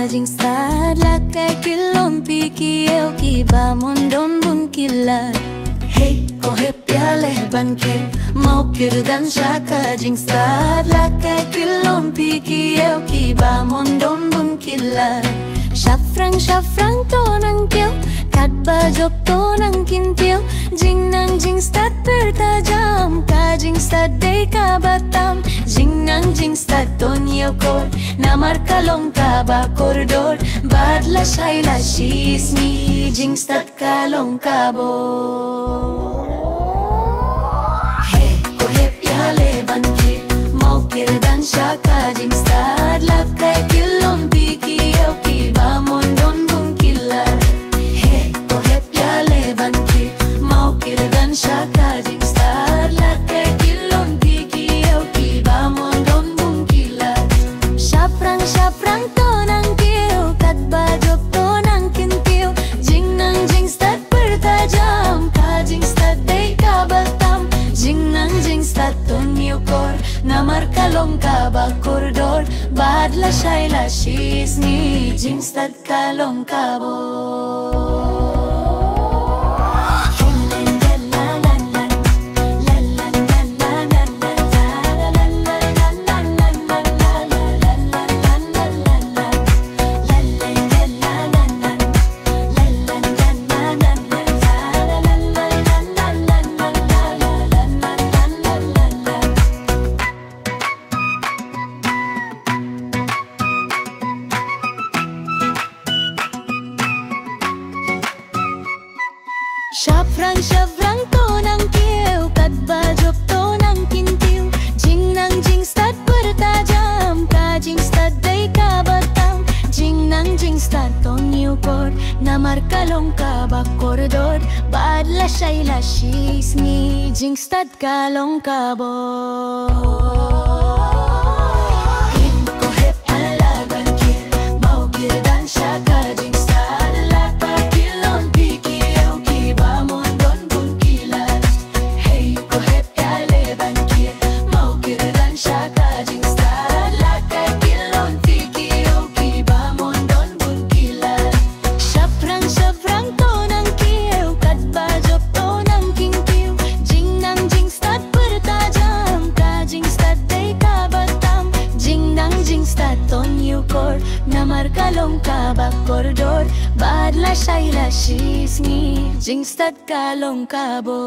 jing stad lakai kilom piki eu ki ba mondon bun kilat. Hey kohe pyale banke mau kirdan shaka jing stad lakai kilom piki eu ki ba mondon bun kilat. Shafrang shafrang to nang kyo kat bajok to nang kintiyo jing nang jing stad pertajam ka jing stad day ka batam jing nang jing stad to niyo kor namar kalong ka ba koridor badla shaila shisni jing stad kalong ka bo. Hey kohe pyale banke mau kirdan shaka jing stad lakai kilom piki eu ki ba mondon bun kilat. Hey kohe pyale banke mau kirdan shaka jing stad lakai kilom piki eu ki ba mondon bun kilat. Shaprang shaprang to nang kiyo kat bajok to nang kintiyo jing nang jing stad pertajam ka jing stad day ka batam jing nang jing stad to niyo kor namar kalong ka ba koridor badla shaila shisni jing stad kalong ka bo. Shaprang shaprang to nang kiyo kat bajok to nang kintiyo jing nang jing stad pertajam ka jing stad day ka batam jing nang jing stad to niyo kor namar kalong ka ba koridor badla shaila shisni jing stad kalong ka bo. Namar kalong ka ba koridor badla shaila shisni jing stad kalong ka bo.